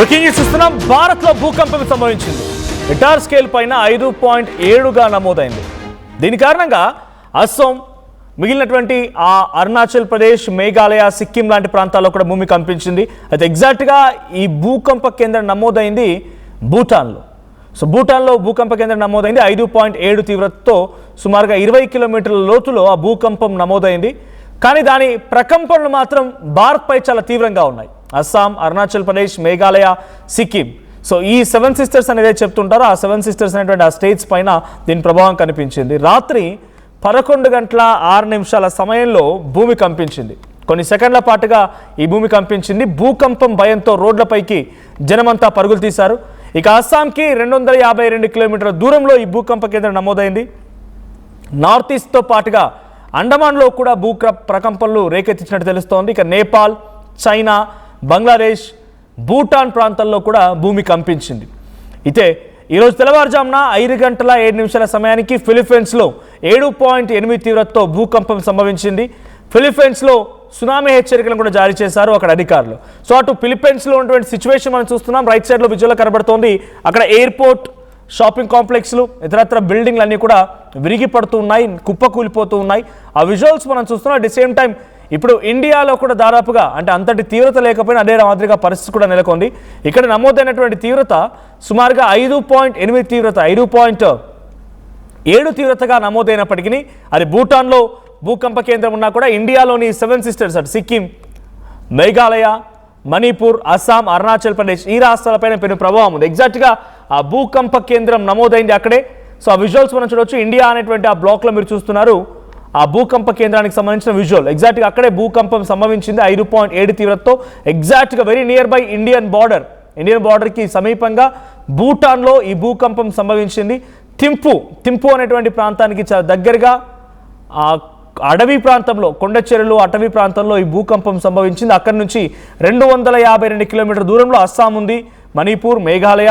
Breaking news చూస్తున్నాం. భారత్లో భూకంపం సంభవించింది. రిక్టర్ స్కేల్ పైన 5.7గా నమోదైంది. దీని కారణంగా అస్సాం, మిగిలినటువంటి అరుణాచల్ ప్రదేశ్, మేఘాలయ, సిక్కిం లాంటి ప్రాంతాల్లో కూడా భూమి కంపించింది. అయితే ఎగ్జాక్ట్గా ఈ భూకంప కేంద్రం నమోదైంది భూటాన్లో. సో భూటాన్లో భూకంప కేంద్రం నమోదైంది 5.7 తీవ్రతతో సుమారుగా 20 కిలోమీటర్ల లోతులో ఆ భూకంపం నమోదైంది. కానీ దాని ప్రకంపనలు మాత్రం భారత్పై చాలా తీవ్రంగా ఉన్నాయి. అస్సాం, అరుణాచల్ ప్రదేశ్, మేఘాలయ, సిక్కిం, సో ఈ 7 సిస్టర్స్ అనేది చెప్తుంటారో ఆ 7 సిస్టర్స్ అనేటువంటి ఆ స్టేట్స్ పైన దీని ప్రభావం కనిపించింది. రాత్రి 11:06 సమయంలో భూమి కంపించింది. కొన్ని సెకండ్ల పాటుగా ఈ భూమి కంపించింది. భూకంపం భయంతో రోడ్లపైకి జనమంతా పరుగులు తీశారు. ఇక అస్సాంకి 252 కిలోమీటర్ల దూరంలో ఈ భూకంప కేంద్రం నమోదైంది. నార్త్ ఈస్ట్తో పాటుగా అండమాన్లో కూడా ప్రకంపనలు రేకెత్తించినట్టు తెలుస్తోంది. ఇక నేపాల్, చైనా, బంగ్లాదేశ్, భూటాన్ ప్రాంతాల్లో కూడా భూమి కంపించింది. అయితే ఈరోజు తెల్లవారుజామున 5:07 సమయానికి ఫిలిప్పీన్స్లో 7.8 తీవ్రతతో భూకంపం సంభవించింది. ఫిలిప్పీన్స్లో సునామీ హెచ్చరికలను కూడా జారీ చేశారు అక్కడ అధికారులు. సో అటు ఫిలిప్పీన్స్లో ఉన్నటువంటి సిచ్యువేషన్ మనం చూస్తున్నాం. రైట్ సైడ్లో విజువల్ కనబడుతోంది. అక్కడ ఎయిర్పోర్ట్, షాపింగ్ కాంప్లెక్స్లు, ఇతరత్ర బిల్డింగ్లు అన్నీ కూడా విరిగి పడుతూ ఉన్నాయి, కుప్పకూలిపోతూ ఉన్నాయి. ఆ విజువల్స్ మనం చూస్తున్నాం. అట్ ది సేమ్ టైం ఇప్పుడు ఇండియాలో కూడా దాదాపుగా అంటే అంతటి తీవ్రత లేకపోయినా అదే మాదిరిగా పరిస్థితి కూడా నెలకొంది. ఇక్కడ నమోదైనటువంటి తీవ్రత సుమారుగా 5.8 తీవ్రత, 5.7 తీవ్రతగా నమోదైనప్పటికీ అది భూటాన్లో భూకంప కేంద్రం ఉన్నా కూడా ఇండియాలోని 7 సిస్టర్స్ అటు సిక్కిం, మేఘాలయ, మణిపూర్, అస్సాం, అరుణాచల్ ప్రదేశ్ ఈ రాష్ట్రాలపైన పెను ప్రభావం ఉంది. ఎగ్జాక్ట్గా ఆ భూకంప కేంద్రం నమోదైంది అక్కడే. సో ఆ విజువల్స్ మనం చూడవచ్చు. ఇండియా అనేటువంటి ఆ బ్లాక్లో మీరు చూస్తున్నారు ఆ భూకంప కేంద్రానికి సంబంధించిన విజువల్. ఎగ్జాక్ట్గా అక్కడే భూకంపం సంభవించింది 5.7 తీవ్రతతో. ఎగ్జాక్ట్గా వెరీ నియర్ బై ఇండియన్ బార్డర్కి సమీపంగా భూటాన్లో ఈ భూకంపం సంభవించింది. థింపు అనేటువంటి ప్రాంతానికి చాలా దగ్గరగా అటవీ ప్రాంతంలో, కొండ చెరువులు అటవీ ప్రాంతంలో ఈ భూకంపం సంభవించింది. అక్కడి నుంచి 252 కిలోమీటర్ల దూరంలో అస్సాం ఉంది, మణిపూర్, మేఘాలయ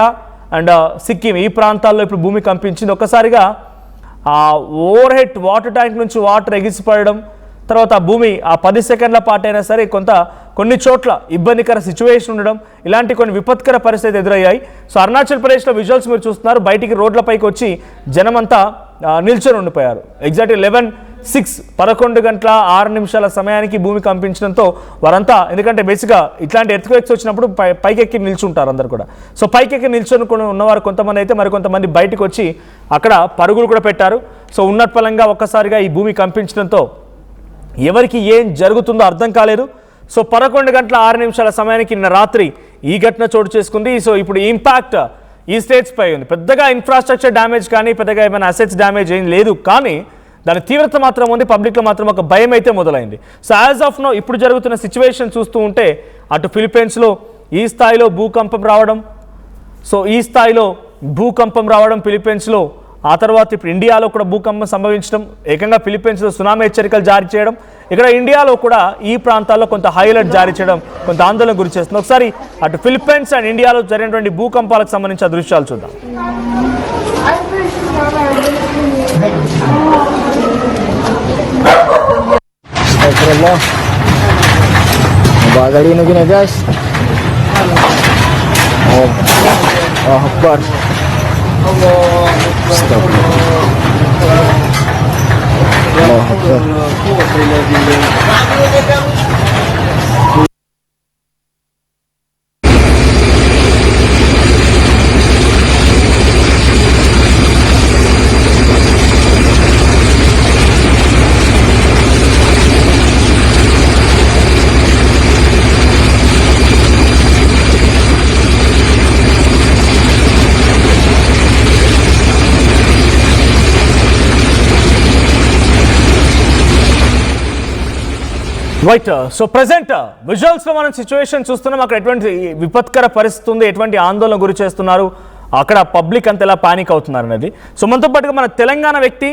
అండ్ సిక్కిం ఈ ప్రాంతాల్లో ఇప్పుడు భూమి కంపించింది. ఒక్కసారిగా ఆ ఓవర్ హెడ్ వాటర్ ట్యాంక్ నుంచి వాటర్ ఎగిసిపడడం, తర్వాత భూమి 10 సెకండ్ల పాటు అయినా సరే కొన్ని చోట్ల ఇబ్బందికర సిచ్యువేషన్ ఉండడం, ఇలాంటి కొన్ని విపత్కర పరిస్థితులు ఎదురయ్యాయి. సో అరుణాచల్ ప్రదేశ్లో విజువల్స్ మీరు చూస్తున్నారు. బయటికి రోడ్లపైకి వచ్చి జనమంతా నిల్చొని ఉండిపోయారు. ఎగ్జాక్ట్లీ 11:06 సమయానికి భూమి కంపించడంతో వారంతా, ఎందుకంటే బేసిక్గా ఇట్లాంటి ఎర్త్క్వేక్స్ వచ్చినప్పుడు పైకెక్కి నిల్చుంటారు అందరు కూడా. సో పైకెక్కి నిల్చొని ఉన్నవారు కొంతమంది అయితే మరికొంతమంది బయటకు వచ్చి అక్కడ పరుగులు కూడా పెట్టారు. సో ఉన్నట్పలంగా ఒక్కసారిగా ఈ భూమి కంపించడంతో ఎవరికి ఏం జరుగుతుందో అర్థం కాలేదు. సో 11:06 సమయానికి నిన్న రాత్రి ఈ ఘటన చోటు చేసుకుంది. సో ఇప్పుడు ఇంపాక్ట్ ఈ స్టేట్స్ పై ఉంది. పెద్దగా ఇన్ఫ్రాస్ట్రక్చర్ డ్యామేజ్ కానీ పెద్దగా ఏమైనా అసెట్స్ డ్యామేజ్ ఏం లేదు, కానీ దాని తీవ్రత మాత్రం ఉంది. పబ్లిక్లో మాత్రం ఒక భయం అయితే మొదలైంది. సో యాజ్ ఆఫ్ నో ఇప్పుడు జరుగుతున్న సిచ్యువేషన్ చూస్తూ ఉంటే అటు ఫిలిప్పీన్స్లో ఈ స్థాయిలో భూకంపం రావడం ఫిలిప్పీన్స్లో, ఆ తర్వాత ఇప్పుడు ఇండియాలో కూడా భూకంపం సంభవించడం, ఏకంగా ఫిలిప్పీన్స్లో సునామీ హెచ్చరికలు జారీ చేయడం, ఇక్కడ ఇండియాలో కూడా ఈ ప్రాంతాల్లో కొంత హైలైట్ జారీ చేయడం కొంత ఆందోళన గురి చేస్తుంది. ఒకసారి అటు ఫిలిప్పీన్స్ అండ్ ఇండియాలో జరిగినటువంటి భూకంపాలకు సంబంధించిన దృశ్యాలు చూద్దాం. Bagal ini gini guys. Akbar. Stop. Akbar. Right. So present విజువల్స్లో మనం సిచ్యువేషన్ చూస్తున్నాం. అక్కడ ఎటువంటి విపత్కర పరిస్థితి ఉంది, ఎటువంటి ఆందోళన గురి చేస్తున్నారు, అక్కడ పబ్లిక్ అంత ఎలా పానిక్ అవుతున్నారు అనేది. సో మనతో పాటుగా మన తెలంగాణ వ్యక్తి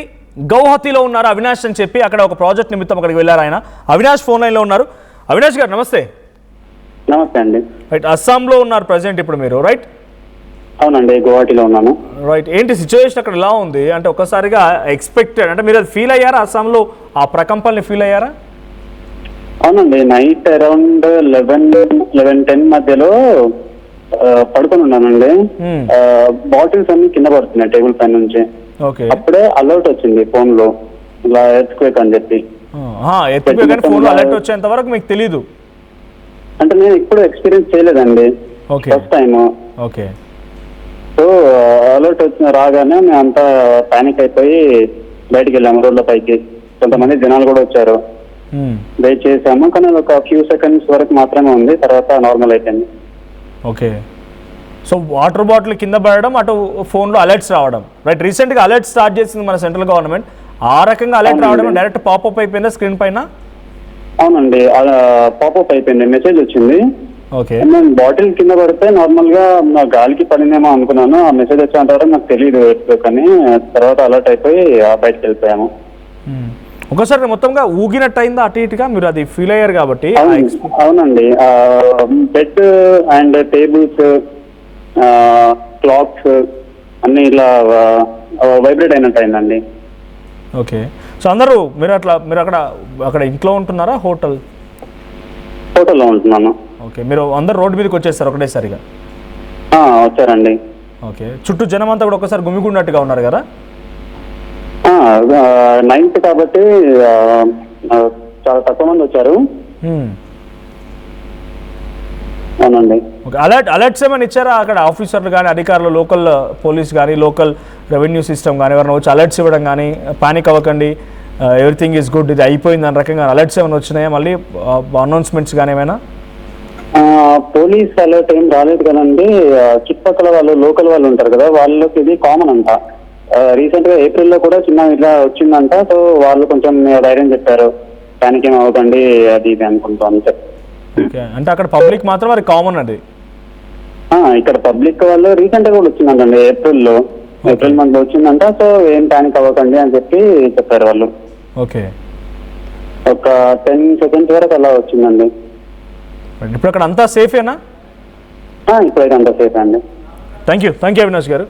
గౌహతిలో ఉన్నారు అవినాష్ అని చెప్పి, అక్కడ ఒక ప్రాజెక్ట్ నిమిత్తం అక్కడికి వెళ్ళారు ఆయన. అవినాష్ ఫోన్ లైన్లో ఉన్నారు. అవినాష్ గారు నమస్తే. నమస్తే అండి. రైట్, అస్సాంలో ఉన్నారు ప్రజెంట్ ఇప్పుడు మీరు, రైట్? అవునండి, గువాహటిలో ఉన్నాను. రైట్, ఏంటి సిచ్యువేషన్ అక్కడ ఎలా ఉంది? అంటే ఒక్కసారిగా ఎక్స్పెక్టెడ్ అంటే మీరు అది ఫీల్ అయ్యారా? అస్సాంలో ఆ ప్రకంపనని ఫీల్ అయ్యారా? అవునండి, నైట్ అరౌండ్ 11-10 మధ్యలో పడుకొని ఉన్నానండి. Hmm. బాటిల్స్ అన్ని కింద పడుతున్నాయి టేబుల్ పైన నుంచి. ఓకే. అప్పుడే అలర్ట్ వచ్చింది ఫోన్ లో, ఇలా ఎర్త్క్వేక్ అని చెప్పి. ఎత్తిపోయి కానీ ఫోన్లో అలర్ట్ వచ్చేంత వరకు మీకు తెలీదు? అంటే నేను ఇప్పుడు ఎక్స్పీరియన్స్ చేయలేదండి, okay. First time. Okay. So alert వచ్చిన రాగానే మేము అంతా పానిక్ అయిపోయి బయటికి వెళ్ళాము రోడ్ల పైకి. కొంతమంది జనాలు కూడా వచ్చారు, వెయిట్ చేసాము. కానీ ఒక ఫ్యూ సెకండ్స్ వరకు మాత్రమే ఉంది, తర్వాత నార్మల్ అయిపోయింది. ఓకే. సో వాటర్ బాటిల్ కింద పడడం, అటు ఫోన్లో అలర్ట్స్ రావడం, రైట్. రీసెంట్గా అలర్ట్ స్టార్ట్ చేసింది మన సెంట్రల్ గవర్నమెంట్. ఆ రకంగా అలర్ట్ రావడం డైరెక్ట్ పాపప్ అయిపోయిందా స్క్రీన్ పైన? అవునండి, అలా పాపప్ అయిపోయింది, మెసేజ్ వచ్చింది. ఓకే. నేను బాటిల్ కింద పడితే నార్మల్ గా నా గాలికి పడిందేమో అనుకున్నాను. ఆ మెసేజ్ వచ్చేంత వరకు నాకు తెలియదు కానీ తర్వాత అలర్ట్ అయిపోయి బయటకు వెళ్ళిపోయాము. ఒకసారి మొత్తంగా ఊగినట్టు అయిందా అటు ఇటుగా? మీరు అది ఫీల్ అయ్యారు కాబట్టి. అవునండి, బెడ్ అండ్ టేబుల్స్, క్లాక్స్ అన్ని ఇలా వైబ్రేట్ అయినట్టు అయిందండి. ఓకే. సో అందరూ మీరు అక్కడ ఇంట్లో ఉంటున్నారా, హోటల్లో ఉంటున్నాను. ఓకే. మీరు అందరు రోడ్డు మీదకి వచ్చేస్తారు ఒకటేసారిగా? వచ్చారండి. ఓకే. చుట్టూ జనం అంతా కూడా ఒకసారి గుమిగున్నట్టుగా ఉన్నారు కదా? 9th కాబట్టి చాలా తక్కువ మంది వచ్చారు. అవునండి. ఓకే. అలర్ట్స్ ఏమైనా ఇచ్చారా అక్కడ ఆఫీసర్లు కానీ, అధికారులు, లోకల్ పోలీస్ కానీ, లోకల్ రెవెన్యూ సిస్టమ్ కానీ ఎవరైనా వచ్చి అలర్ట్స్ ఇవ్వడం కానీ, పానిక్ అవ్వకండి, ఎవ్రీథింగ్ ఈజ్ గుడ్, ఇది అయిపోయింది అన్న రకంగా అలర్ట్స్ ఏమైనా వచ్చినాయా? మళ్ళీ అనౌన్స్మెంట్స్ కానీ ఏమైనా? పోలీస్ అలర్ట్ ఏం రాలేదు కదండి. చుట్టుపక్కల వాళ్ళు, లోకల్ వాళ్ళు ఉంటారు కదా, వాళ్ళకి ఇది కామన్ అంట. రీసెంట్ గా ఏప్రిల్లో కూడా చిన్న ఇట్లా వచ్చిందంట. సో వాళ్ళు కొంచెం ధైర్యం చెప్పారు, పానిక్ ఏం అవ్వకండి అది ఇది అనుకుంటాం. ఓకే. అంటే అక్కడ పబ్లిక్ మాత్రం అది కామన్ అది? ఇక్కడ పబ్లిక్ వాళ్ళు రీసెంట్ గా కూడా వచ్చిందంటండి, ఏప్రిల్ మంత్ లో వచ్చిందంట. సో ఏం పానిక్ అవ్వకండి అని చెప్పి చెప్పారు వాళ్ళు. ఓకే. ఒక 10 seconds వరకు అలా వచ్చిందండి. ఇప్పుడు అక్కడ అంతా సేఫేనా? ఇప్పుడైతే అంతా సేఫ్ అండి. థ్యాంక్ యూ అవినాష్ గారు.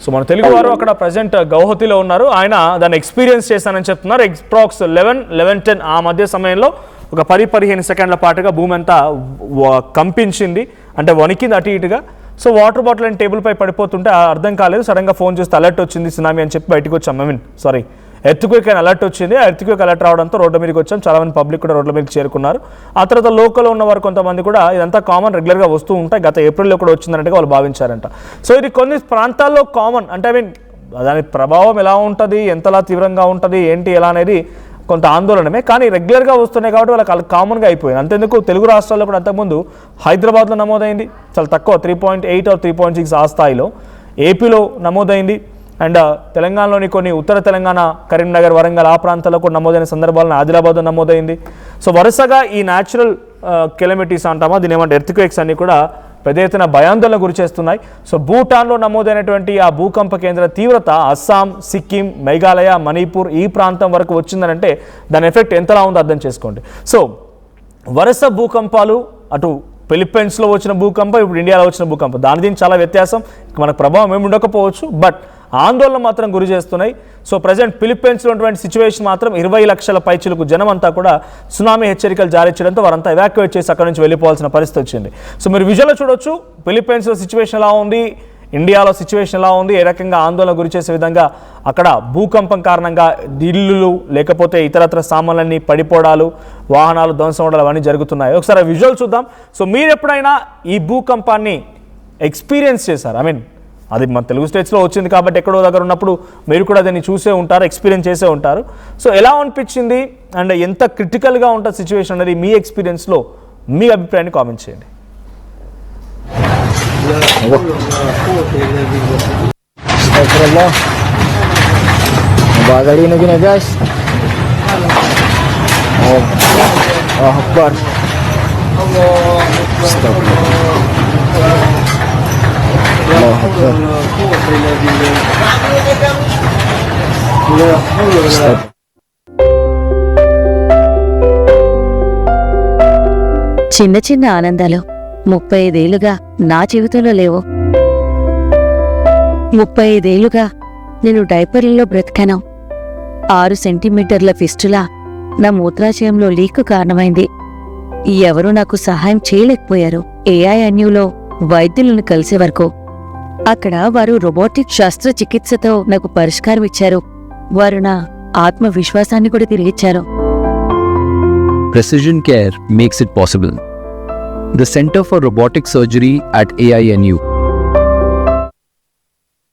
సో మన తెలుగు వారు అక్కడ ప్రజెంట్ గౌహతిలో ఉన్నారు. ఆయన దాన్ని ఎక్స్పీరియన్స్ చేశానని చెప్తున్నారు. అప్రాక్స్ 11-10 ఆ మధ్య సమయంలో ఒక 10-15 సెకండ్ల పాటుగా భూమి అంతా కంపించింది, అంటే వణికింది అటు ఇటుగా. So water bottle and table పై పడిపోతుంటే అర్థం కాలేదు. సడన్గా ఫోన్ చేస్తే అలర్ట్ వచ్చింది సునామీ అని చెప్పి బయటకు వచ్చాం. ఎర్త్క్వేక్ అని అలర్ట్ వచ్చింది. ఆ ఎర్త్క్వేక్ అలర్ట్ రావడంతో రోడ్ల మీదకి వచ్చాం. చాలామంది పబ్లిక్ కూడా రోడ్ల మీదకి చేరుకున్నారు. ఆ తర్వాత లోకల్లో ఉన్న వారు కొంతమంది కూడా ఇదంతా కామన్, రెగ్యులర్గా వస్తూ ఉంటాయి, గత ఏప్రిల్లో కూడా వచ్చిందన్నట్టుగా వాళ్ళు భావించారంట. సో ఇది కొన్ని ప్రాంతాల్లో కామన్, అంటే దాని ప్రభావం ఎలా ఉంటుంది, ఎంతలా తీవ్రంగా ఉంటుంది, ఏంటి ఎలా అనేది కొంత ఆందోళనమే. కానీ రెగ్యులర్గా వస్తున్నాయి కాబట్టి వాళ్ళకి కామన్గా అయిపోయింది. అంతేందుకు తెలుగు రాష్ట్రాల్లో కూడా అంతకుముందు హైదరాబాద్లో నమోదైంది చాలా తక్కువ, 3.8 or 3.6 ఆ స్థాయిలో. ఏపీలో నమోదైంది. అండ్ తెలంగాణలోని కొన్ని ఉత్తర తెలంగాణ, కరీంనగర్, వరంగల్ ఆ ప్రాంతాల్లో కూడా నమోదైన సందర్భాలను ఆదిలాబాద్లో నమోదైంది. సో వరుసగా ఈ న్యాచురల్ కెలమిటీస్ అంటామా, దీని ఏమంటే ఎర్త్క్వేక్స్ అన్ని కూడా పెద్ద ఎత్తున భయాందోళన గురి చేస్తున్నాయి. సో భూటాన్లో నమోదైనటువంటి ఆ భూకంప కేంద్ర తీవ్రత అస్సాం, సిక్కిం, మేఘాలయ, మణిపూర్ ఈ ప్రాంతం వరకు వచ్చిందనంటే దాని ఎఫెక్ట్ ఎంతలా ఉందో అర్థం చేసుకోండి. సో వరుస భూకంపాలు, అటు ఫిలిప్పైన్స్లో వచ్చిన భూకంపం, ఇప్పుడు ఇండియాలో వచ్చిన భూకంపం, దీనికి చాలా వ్యత్యాసం. మనకు ప్రభావం ఏమి ఉండకపోవచ్చు, బట్ ఆందోళన మాత్రం గురి చేస్తున్నాయి. సో ప్రజెంట్ ఫిలిప్పైన్స్లో ఉన్నటువంటి సిచ్యువేషన్ మాత్రం 20 లక్షల పైచిలకు జనం అంతా కూడా సునామీ హెచ్చరికలు జారీ చేయడంతో వారంతా ఎవాక్యువేట్ చేసి అక్కడ నుంచి వెళ్ళిపోవాల్సిన పరిస్థితి వచ్చింది. సో మీరు విజువల్లో చూడొచ్చు ఫిలిప్పైన్స్లో సిచ్యువేషన్ ఎలా ఉంది, ఇండియాలో సిచ్యువేషన్ ఎలా ఉంది, ఏ రకంగా ఆందోళన గురి చేసే విధంగా అక్కడ భూకంపం కారణంగా ఇల్లులు లేకపోతే ఇతరత్ర సామాన్లన్నీ పడిపోవడాలు, వాహనాలు ధ్వంసం అవడాలు అవన్నీ జరుగుతున్నాయి. ఒకసారి విజువల్ చూద్దాం. సో మీరు ఎప్పుడైనా ఈ భూకంపాన్ని ఎక్స్పీరియన్స్ చేశారు? అది మన తెలుగు స్టేట్స్లో వచ్చింది కాబట్టి ఎక్కడో దగ్గర ఉన్నప్పుడు మీరు కూడా దాన్ని చూసే ఉంటారు, ఎక్స్పీరియన్స్ చేసే ఉంటారు. సో ఎలా అనిపించింది అండ్ ఎంత క్రిటికల్గా ఉంటుంది సిచ్యువేషన్ అనేది మీ ఎక్స్పీరియన్స్లో మీ అభిప్రాయాన్ని కామెంట్ చేయండి. Bagal ini gini guys. Akbar. Stop. Stop. చిన్న చిన్న ఆనందాలు 35 ఏళ్లుగా నా జీవితంలో లేవు. 35 ఏళ్లుగా నేను డైపర్లలో బ్రతికాను. 6 సెంటీమీటర్ల ఫిస్టులా నా మూత్రాశయంలో లీక్ కారణమైంది. ఎవరూ నాకు సహాయం చేయలేకపోయారు. ఏఐఎన్యూలో వైద్యులను కలిసే వరకు. అక్కడ వారు రోబోటిక్ శస్త్రచికిత్సతో నాకు పరిష్కారం ఇచ్చారు. వారు నా ఆత్మవిశ్వాసాన్ని కూడా తిరిగిచ్చారు. Precision care makes it possible. The Center for Robotic Surgery at AINU